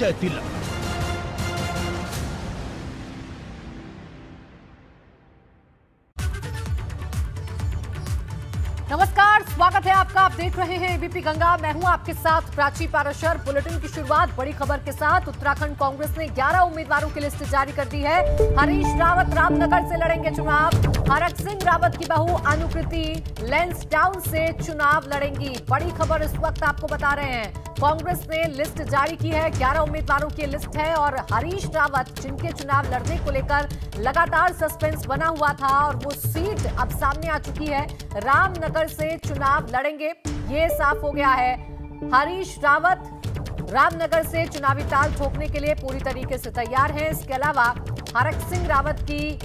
संजय तिलक। नमस्कार, स्वागत है आपका। आप देख रहे हैं एबीपी गंगा। मैं हूं आपके साथ प्राची पाराशर। बुलेटिन की शुरुआत बड़ी खबर के साथ। उत्तराखंड कांग्रेस ने 11 उम्मीदवारों की लिस्ट जारी कर दी है। हरीश रावत रामनगर से लड़ेंगे चुनाव। हरक सिंह रावत की बहू अनुकृति लैंसडाउन से चुनाव लड़ेंगी। बड़ी खबर इस वक्त आपको बता रहे हैं। कांग्रेस ने लिस्ट जारी की है, 11 उम्मीदवारों की लिस्ट है और हरीश रावत जिनके चुनाव लड़ने को लेकर लगातार सस्पेंस बना हुआ था और वो सीट अब सामने आ चुकी है। रामनगर से चुनाव लड़ेंगे, ये साफ हो गया है। हरीश रावत रामनगर से चुनावी ताल ठोकने के लिए पूरी तरीके से तैयार हैं। इसके अलावा हरक सिंह रावत की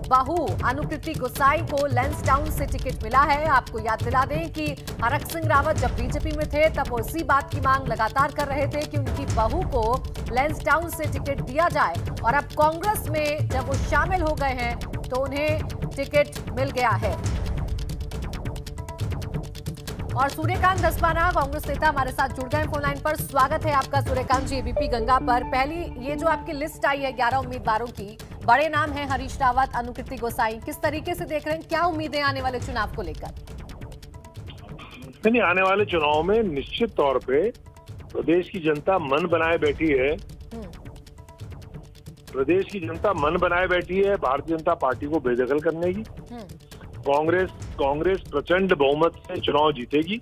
बहू अनुकृति गोसाई को लैंसडाउन से टिकट मिला है। आपको याद दिला दें कि हरक सिंह रावत जब बीजेपी में थे तब वो इसी बात की मांग लगातार कर रहे थे कि उनकी बहू को लैंसडाउन से टिकट दिया जाए और अब कांग्रेस में जब वो शामिल हो गए हैं तो उन्हें टिकट मिल गया है। और सूर्यकांत धस्माना कांग्रेस नेता हमारे साथ जुड़ गए फोन लाइन पर। स्वागत है आपका सूर्यकांत जी एबीपी गंगा पर। पहली ये जो आपकी लिस्ट आई है 11 उम्मीदवारों की, बड़े नाम हैं हरीश रावत, अनुकृति गोसाई, किस तरीके से देख रहे हैं? क्या उम्मीदें आने वाले चुनाव को लेकर? नहीं, आने वाले चुनाव में निश्चित तौर पे प्रदेश की जनता मन बनाए बैठी है। प्रदेश की जनता मन बनाए बैठी है भारतीय जनता पार्टी को बेदखल करने की। कांग्रेस प्रचंड बहुमत से चुनाव जीतेगी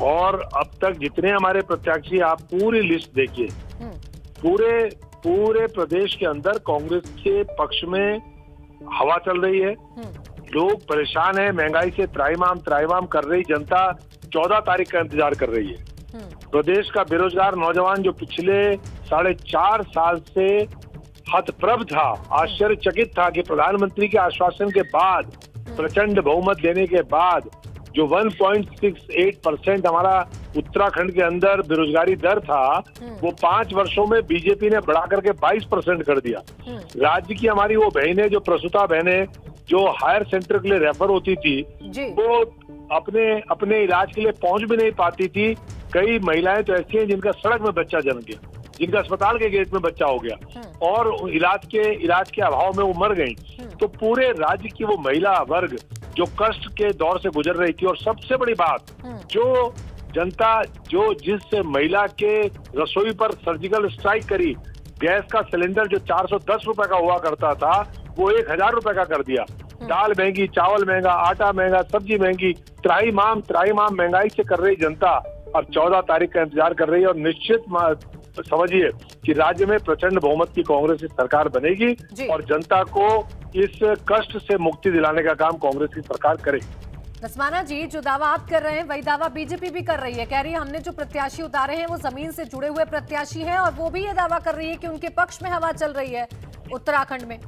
और अब तक जितने हमारे प्रत्याशी, आप पूरी लिस्ट देखिए, पूरे प्रदेश के अंदर कांग्रेस के पक्ष में हवा चल रही है। लोग परेशान हैं, महंगाई से त्राहिमाम कर रही जनता 14 तारीख का इंतजार कर रही है। प्रदेश का बेरोजगार नौजवान जो पिछले 4.5 साल से हतप्रभ था, आश्चर्यचकित था कि प्रधानमंत्री के आश्वासन के बाद, प्रचंड बहुमत देने के बाद जो 1.68% हमारा उत्तराखंड के अंदर बेरोजगारी दर था, वो 5 वर्षों में बीजेपी ने बढ़ा करके 22% कर दिया। राज्य की हमारी वो बहनें, जो प्रसूता बहनें जो हायर सेंटर के लिए रेफर होती थी, वो अपने इलाज के लिए पहुंच भी नहीं पाती थी। कई महिलाएं तो ऐसी हैं जिनका सड़क में बच्चा जन्म गया, जिनका अस्पताल के गेट में बच्चा हो गया और इलाज के अभाव में वो मर गई। तो पूरे राज्य की वो महिला वर्ग जो कष्ट के दौर से गुजर रही थी। और सबसे बड़ी बात, जो जनता जिस महिला के रसोई पर सर्जिकल स्ट्राइक करी, गैस का सिलेंडर जो 410 रुपए का हुआ करता था वो 1000 रुपए का कर दिया। दाल महंगी, चावल महंगा, आटा महंगा, सब्जी महंगी, त्राहिमाम महंगाई से कर रही जनता अब 14 तारीख का इंतजार कर रही है। और निश्चित समझिए कि राज्य में प्रचंड बहुमत की कांग्रेस की सरकार बनेगी और जनता को इस कष्ट से मुक्ति दिलाने का काम कांग्रेस की सरकार करेगी। धस्माना जी, जो दावा आप कर रहे हैं वही दावा बीजेपी भी कर रही है। कह रही है हमने जो प्रत्याशी उतारे हैं वो जमीन से जुड़े हुए प्रत्याशी हैं और वो भी ये दावा कर रही है कि उनके पक्ष में हवा चल रही है उत्तराखंड में।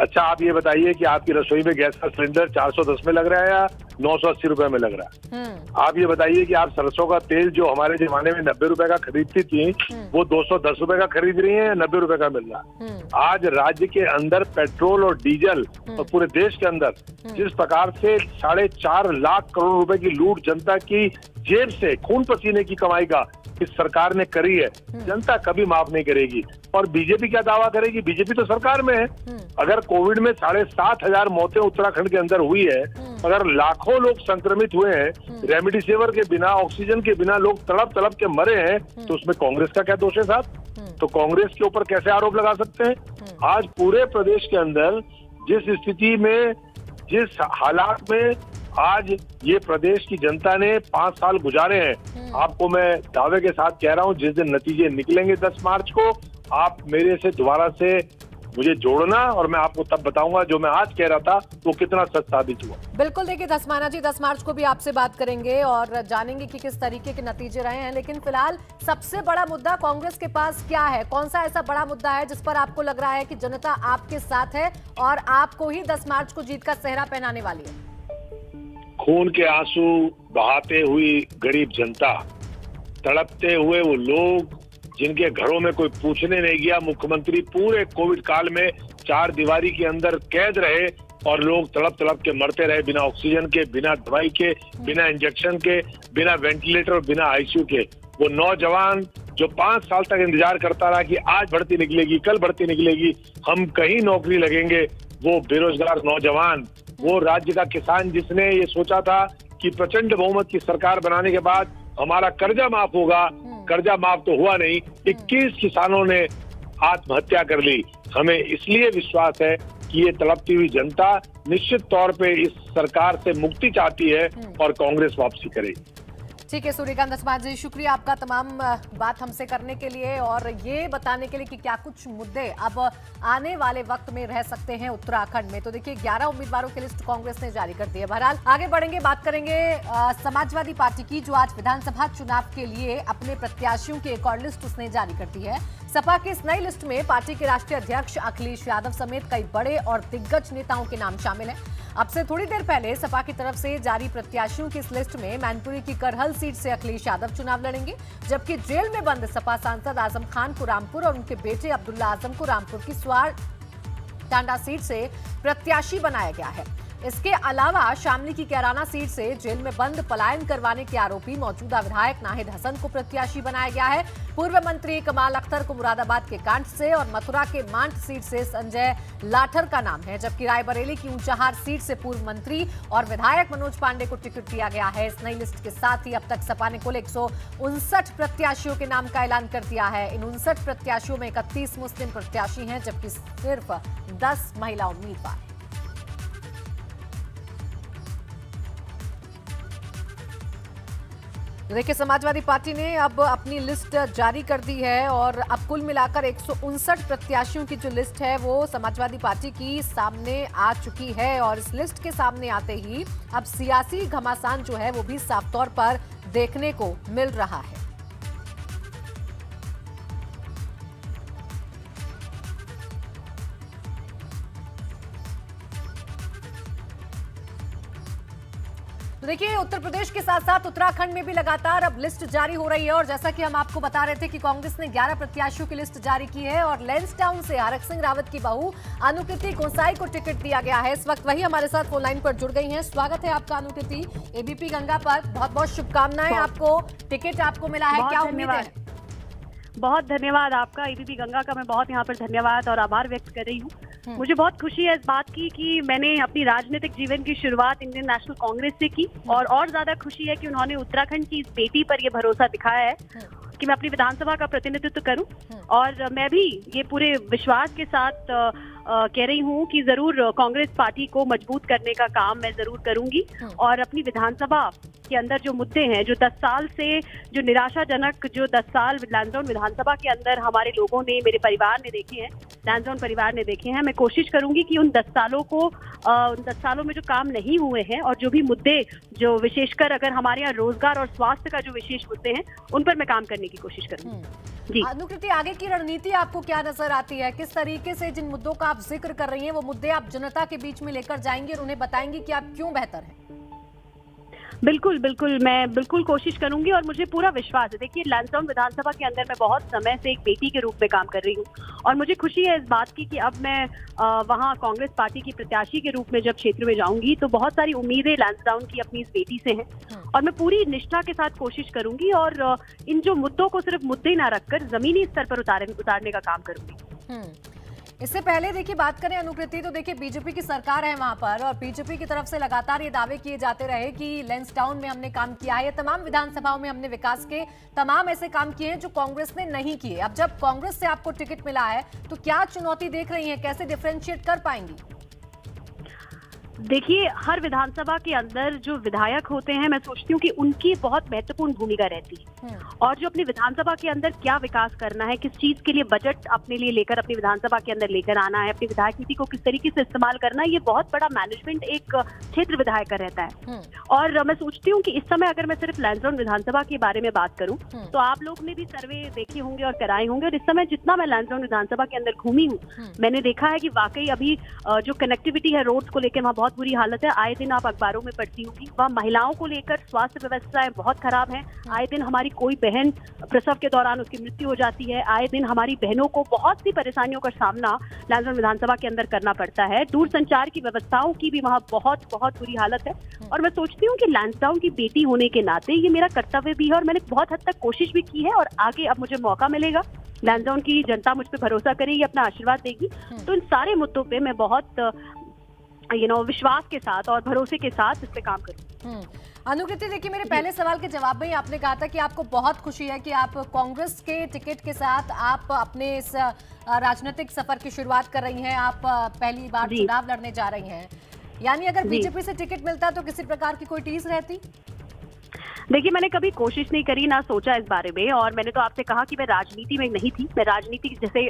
अच्छा, आप ये बताइए कि आपकी रसोई में गैस का सिलेंडर 410 में लग रहा है या 980 रुपए में लग रहा है? आप ये बताइए कि आप सरसों का तेल जो हमारे जमाने में 90 रुपए का खरीदती थी, वो 210 रुपए का खरीद रही है या 90 रुपए का मिल रहा है? आज राज्य के अंदर पेट्रोल और डीजल और पूरे देश के अंदर जिस प्रकार से 4.5 लाख करोड़ रुपए की लूट जनता की जेब से खून पसीने की कमाई का इस सरकार ने करी है, जनता कभी माफ नहीं करेगी। और बीजेपी क्या दावा करेगी? बीजेपी तो सरकार में है। अगर कोविड में 7,500 मौतें उत्तराखंड के अंदर हुई है, अगर लाखों लोग संक्रमित हुए हैं, रेमडेसिविर के बिना, ऑक्सीजन के बिना लोग तड़प के मरे हैं, तो उसमें कांग्रेस का क्या दोष है साहब? तो कांग्रेस के ऊपर कैसे आरोप लगा सकते हैं? आज पूरे प्रदेश के अंदर जिस स्थिति में, जिस हालात में आज ये प्रदेश की जनता ने 5 साल गुजारे हैं, आपको मैं दावे के साथ कह रहा हूं, जिस दिन नतीजे निकलेंगे 10 मार्च को, आप मेरे से दोबारा से मुझे जोड़ना और मैं आपको तब बताऊंगा जो मैं आज कह रहा था वो कितना सच साबित हुआ। बिल्कुल, देखिए धस्माना जी, 10 मार्च को भी आपसे बात करेंगे और जानेंगे कि किस तरीके के नतीजे रहे हैं। लेकिन फिलहाल सबसे बड़ा मुद्दा कांग्रेस के पास क्या है? कौन सा ऐसा बड़ा मुद्दा है जिस पर आपको लग रहा है कि जनता आपके साथ है और आपको ही 10 मार्च को जीत का सेहरा पहनाने वाली है? खून के आंसू बहाते हुई गरीब जनता, तड़पते हुए वो लोग जिनके घरों में कोई पूछने नहीं गया। मुख्यमंत्री पूरे कोविड काल में 4 दीवारी के अंदर कैद रहे और लोग तड़प के मरते रहे, बिना ऑक्सीजन के, बिना दवाई के, बिना इंजेक्शन के, बिना वेंटिलेटर और बिना आईसीयू के। वो नौजवान जो 5 साल तक इंतजार करता रहा कि आज भर्ती निकलेगी, कल भर्ती निकलेगी, हम कहीं नौकरी लगेंगे, वो बेरोजगार नौजवान, वो राज्य का किसान जिसने ये सोचा था कि प्रचंड बहुमत की सरकार बनाने के बाद हमारा कर्जा माफ होगा, कर्जा माफ तो हुआ नहीं, 21 किसानों ने आत्महत्या कर ली। हमें इसलिए विश्वास है कि ये तड़पती हुई जनता निश्चित तौर पे इस सरकार से मुक्ति चाहती है और कांग्रेस वापसी करेगी। ठीक है सूर्यकांत धस्मान जी, शुक्रिया आपका तमाम बात हमसे करने के लिए और ये बताने के लिए कि क्या कुछ मुद्दे अब आने वाले वक्त में रह सकते हैं उत्तराखंड में। तो देखिए 11 उम्मीदवारों की लिस्ट कांग्रेस ने जारी कर दी है। बहरहाल आगे बढ़ेंगे, बात करेंगे समाजवादी पार्टी की, जो आज विधानसभा चुनाव के लिए अपने प्रत्याशियों की एक और लिस्ट उसने जारी कर दी है। सपा की इस नई लिस्ट में पार्टी के राष्ट्रीय अध्यक्ष अखिलेश यादव समेत कई बड़े और दिग्गज नेताओं के नाम शामिल हैं। अब से थोड़ी देर पहले सपा की तरफ से जारी प्रत्याशियों की इस लिस्ट में मैनपुरी की करहल सीट से अखिलेश यादव चुनाव लड़ेंगे, जबकि जेल में बंद सपा सांसद आजम खान को रामपुर और उनके बेटे अब्दुल्ला आजम को रामपुर की स्वार टांडा सीट से प्रत्याशी बनाया गया है। इसके अलावा शामली की कैराना सीट से जेल में बंद पलायन करवाने के आरोपी मौजूदा विधायक नाहिद हसन को प्रत्याशी बनाया गया है। पूर्व मंत्री कमाल अख्तर को मुरादाबाद के कांट से और मथुरा के मांट सीट से संजय लाठर का नाम है, जबकि रायबरेली की ऊंचाहार सीट से पूर्व मंत्री और विधायक मनोज पांडे को टिकट दिया गया है। इस नई लिस्ट के साथ ही अब तक सपा ने कुल 159 प्रत्याशियों के नाम का ऐलान कर दिया है। इन 59 प्रत्याशियों में 31 मुस्लिम प्रत्याशी हैं, जबकि सिर्फ 10 महिला उम्मीदवार। देखिए समाजवादी पार्टी ने अब अपनी लिस्ट जारी कर दी है और अब कुल मिलाकर 159 प्रत्याशियों की जो लिस्ट है वो समाजवादी पार्टी की सामने आ चुकी है। और इस लिस्ट के सामने आते ही अब सियासी घमासान जो है वो भी साफ तौर पर देखने को मिल रहा है। तो देखिए उत्तर प्रदेश के साथ साथ उत्तराखंड में भी लगातार अब लिस्ट जारी हो रही है और जैसा कि हम आपको बता रहे थे कि कांग्रेस ने 11 प्रत्याशियों की लिस्ट जारी की है और लैंसडाउन से हरक सिंह रावत की बहू अनुकृति गोसाई को टिकट दिया गया है। इस वक्त वही हमारे साथ फोन लाइन पर जुड़ गई हैं। स्वागत है आपका अनुकृति एबीपी गंगा पर, बहुत बहुत शुभकामनाएं आपको, टिकट आपको मिला है, क्या उम्मीद है? बहुत धन्यवाद आपका, एबीपी गंगा का मैं बहुत यहाँ पर धन्यवाद और आभार व्यक्त कर रही हूँ। मुझे बहुत खुशी है इस बात की कि मैंने अपनी राजनीतिक जीवन की शुरुआत इंडियन नेशनल कांग्रेस से की और ज्यादा खुशी है कि उन्होंने उत्तराखंड की इस बेटी पर ये भरोसा दिखाया है कि मैं अपनी विधानसभा का प्रतिनिधित्व करूं। और मैं भी ये पूरे विश्वास के साथ कह रही हूँ कि जरूर कांग्रेस पार्टी को मजबूत करने का काम मैं जरूर करूंगी और अपनी विधानसभा के अंदर जो मुद्दे हैं, जो 10 साल से जो निराशाजनक, जो 10 साल लैंसडाउन विधानसभा के अंदर हमारे लोगों ने, मेरे परिवार ने देखे हैं, लैंसडाउन परिवार ने देखे हैं, मैं कोशिश करूंगी कि उन 10 सालों को उन 10 सालों में जो काम नहीं हुए हैं और जो भी मुद्दे, जो विशेषकर अगर हमारे यहाँ रोजगार और स्वास्थ्य का जो विशेष मुद्दे हैं, उन पर मैं काम करने की कोशिश करूंगी। जी अनुकृति, आगे की रणनीति आपको क्या नजर आती है? किस तरीके से जिन मुद्दों का आप जिक्र कर रही हैं वो मुद्दे आप जनता के बीच में लेकर जाएंगे और उन्हें बताएंगे कि आप क्यों बेहतर हैं? बिल्कुल बिल्कुल, मैं बिल्कुल कोशिश करूंगी और मुझे पूरा विश्वास है। देखिए लैंसडाउन विधानसभा के अंदर मैं बहुत समय से एक बेटी के रूप में काम कर रही हूँ और मुझे खुशी है इस बात की कि अब मैं वहाँ कांग्रेस पार्टी की प्रत्याशी के रूप में जब क्षेत्र में जाऊंगी तो बहुत सारी उम्मीदें लैंसडाउन की अपनी इस बेटी से हैं और मैं पूरी निष्ठा के साथ कोशिश करूंगी और इन जो मुद्दों को सिर्फ मुद्दे ना रखकर जमीनी स्तर पर उतारने का काम करूंगी। इससे पहले देखिए बात करें अनुकृति, तो देखिए बीजेपी की सरकार है वहां पर और बीजेपी की तरफ से लगातार ये दावे किए जाते रहे कि लैंसडाउन में हमने काम किया है, तमाम विधानसभाओं में हमने विकास के तमाम ऐसे काम किए हैं जो कांग्रेस ने नहीं किए। अब जब कांग्रेस से आपको टिकट मिला है तो क्या चुनौती देख रही है, कैसे डिफरेंशिएट कर पाएंगी? देखिए हर विधानसभा के अंदर जो विधायक होते हैं, मैं सोचती हूँ कि उनकी बहुत महत्वपूर्ण भूमिका रहती है और जो अपनी विधानसभा के अंदर क्या विकास करना है, किस चीज के लिए बजट अपने लिए लेकर अपनी विधानसभा के अंदर लेकर आना है, अपनी विधायक नीति को किस तरीके से इस्तेमाल करना है, ये बहुत बड़ा मैनेजमेंट एक क्षेत्र विधायक का रहता है। और मैं सोचती हूँ कि इस समय अगर मैं सिर्फ लैंसडाउन विधानसभा के बारे में बात करूँ तो आप लोग ने भी सर्वे देखे होंगे और कराए होंगे और इस समय जितना मैं लैंसडाउन विधानसभा के अंदर घूमी हूँ मैंने देखा है कि वाकई अभी जो कनेक्टिविटी है रोड्स को लेकर वहाँ बहुत बुरी हालत है। आए दिन आप अखबारों में पढ़ती होंगी, वहाँ महिलाओं को लेकर स्वास्थ्य व्यवस्थाएं बहुत खराब हैं। आए दिन हमारी कोई बहन प्रसव के दौरान उसकी मृत्यु हो जाती है। आए दिन हमारी बहनों को बहुत सी परेशानियों का सामना लैंसडाउन विधानसभा के अंदर करना पड़ता है। दूरसंचार की व्यवस्थाओं की भी वहाँ बहुत बहुत बुरी हालत है। और मैं सोचती हूँ कि लैंसडाउन की बेटी होने के नाते ये मेरा कर्तव्य भी है और मैंने बहुत हद तक कोशिश भी की है और आगे अब मुझे मौका मिलेगा। लैंसडाउन की जनता मुझ पर भरोसा करेगी, अपना आशीर्वाद देगी, तो इन सारे मुद्दों पे मैं बहुत विश्वास के साथ और भरोसे के साथ इस पे काम करूँ। अनुकृति, देखिए, मेरे पहले सवाल के जवाब में ही आपने कहा था कि आपको बहुत खुशी है कि आप कांग्रेस के टिकट के साथ आप अपने इस राजनीतिक सफर की शुरुआत कर रही हैं। आप पहली बार चुनाव लड़ने जा रही हैं, यानी अगर बीजेपी से टिकट मिलता तो किसी प्रकार की कोई टीस रहती? देखिए, मैंने कभी कोशिश नहीं करी, ना सोचा इस बारे में, और मैंने तो आपसे कहा कि मैं राजनीति में नहीं थी। मैं राजनीति जैसे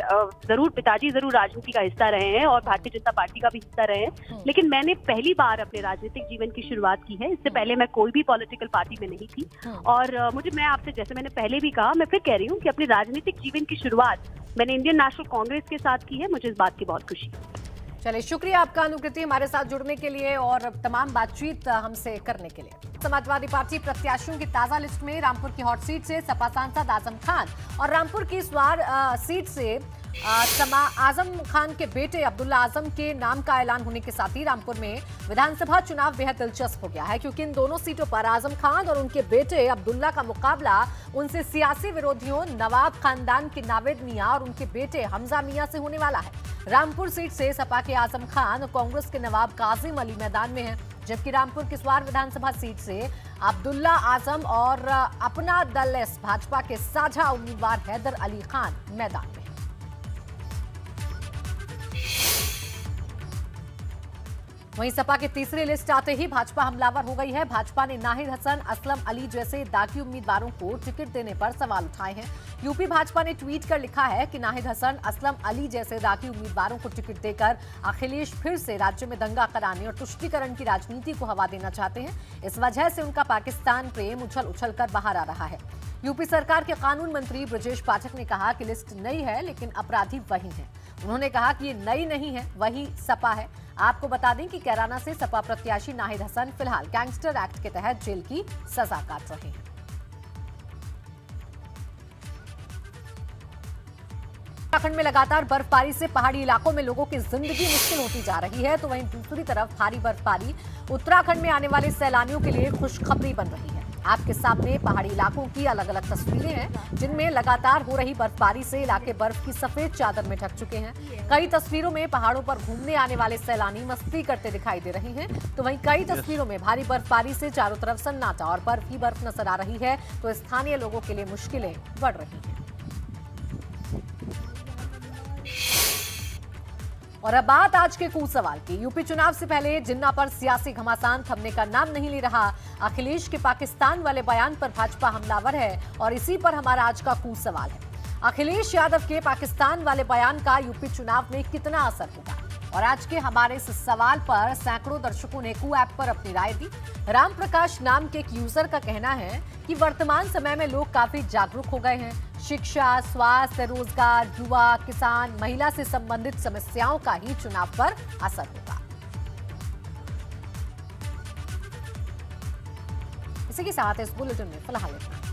जरूर पिताजी जरूर राजनीति का हिस्सा रहे हैं और भारतीय जनता पार्टी का भी हिस्सा रहे हैं, लेकिन मैंने पहली बार अपने राजनीतिक जीवन की शुरुआत की है। इससे पहले मैं कोई भी पॉलिटिकल पार्टी में नहीं थी। और मैं आपसे, जैसे मैंने पहले भी कहा, मैं फिर कह रही हूँ कि अपने राजनीतिक जीवन की शुरुआत मैंने इंडियन नेशनल कांग्रेस के साथ की है। मुझे इस बात की बहुत खुशी है। चलिए, शुक्रिया आपका अनुकृति, हमारे साथ जुड़ने के लिए और तमाम बातचीत हमसे करने के लिए। समाजवादी पार्टी प्रत्याशियों की ताजा लिस्ट में रामपुर की हॉट सीट से सपा सांसद आजम खान और रामपुर की स्वार सीट से आजम खान के बेटे अब्दुल्ला आजम के नाम का ऐलान होने के साथ ही रामपुर में विधानसभा चुनाव बेहद दिलचस्प हो गया है, क्योंकि इन दोनों सीटों पर आजम खान और उनके बेटे अब्दुल्ला का मुकाबला उनसे सियासी विरोधियों नवाब खानदान के नावेद मियां और उनके बेटे हमजा मियां से होने वाला है। रामपुर सीट से सपा के आजम खान और कांग्रेस के नवाब काजिम अली मैदान में हैं, जबकि रामपुर की स्वार विधानसभा सीट से अब्दुल्ला आजम और अपना दल एस भाजपा के साझा उम्मीदवार हैदर अली खान मैदान में। वहीं सपा के तीसरी लिस्ट आते ही भाजपा हमलावर हो गई है। भाजपा ने नाहिद हसन, असलम अली जैसे दागी उम्मीदवारों को टिकट देने पर सवाल उठाए हैं। यूपी भाजपा ने ट्वीट कर लिखा है कि नाहिद हसन, असलम अली जैसे दागी उम्मीदवारों को टिकट देकर अखिलेश फिर से राज्य में दंगा कराने और तुष्टीकरण की राजनीति को हवा देना चाहते हैं। इस वजह से उनका पाकिस्तान प्रेम उछल उछल कर बाहर आ रहा है। यूपी सरकार के कानून मंत्री ब्रजेश पाठक ने कहा कि लिस्ट नई है लेकिन अपराधी वही हैं। उन्होंने कहा कि ये नई नहीं है, वही सपा है। आपको बता दें कि कैराना से सपा प्रत्याशी नाहिद हसन फिलहाल गैंगस्टर एक्ट के तहत जेल की सजा काट रहे हैं। उत्तराखंड में लगातार बर्फबारी से पहाड़ी इलाकों में लोगों की जिंदगी मुश्किल होती जा रही है, तो वहीं दूसरी तरफ भारी बर्फबारी उत्तराखंड में आने वाले सैलानियों के लिए खुशखबरी बन रही है। आपके सामने पहाड़ी इलाकों की अलग अलग तस्वीरें हैं, जिनमें लगातार हो रही बर्फबारी से इलाके बर्फ की सफेद चादर में ढक चुके हैं। कई तस्वीरों में पहाड़ों पर घूमने आने वाले सैलानी मस्ती करते दिखाई दे रहे हैं, तो वहीं कई तस्वीरों में भारी बर्फबारी से चारों तरफ सन्नाटा और बर्फ ही बर्फ नजर आ रही है, तो स्थानीय लोगों के लिए मुश्किलें बढ़ रही हैं। और अब बात आज के कूच सवाल की। यूपी चुनाव से पहले जिन्ना पर सियासी घमासान थमने का नाम नहीं ले रहा। अखिलेश के पाकिस्तान वाले बयान पर भाजपा हमलावर है और इसी पर हमारा आज का कूच सवाल है। अखिलेश यादव के पाकिस्तान वाले बयान का यूपी चुनाव में कितना असर होगा? और आज के हमारे इस सवाल पर सैकड़ों दर्शकों ने कू ऐप पर अपनी राय दी। राम प्रकाश नाम के एक यूजर का कहना है कि वर्तमान समय में लोग काफी जागरूक हो गए हैं। शिक्षा, स्वास्थ्य, रोजगार, युवा, किसान, महिला से संबंधित समस्याओं का ही चुनाव पर असर होगा। इसी के साथ इस बुलेटिन में फिलहाल इतना।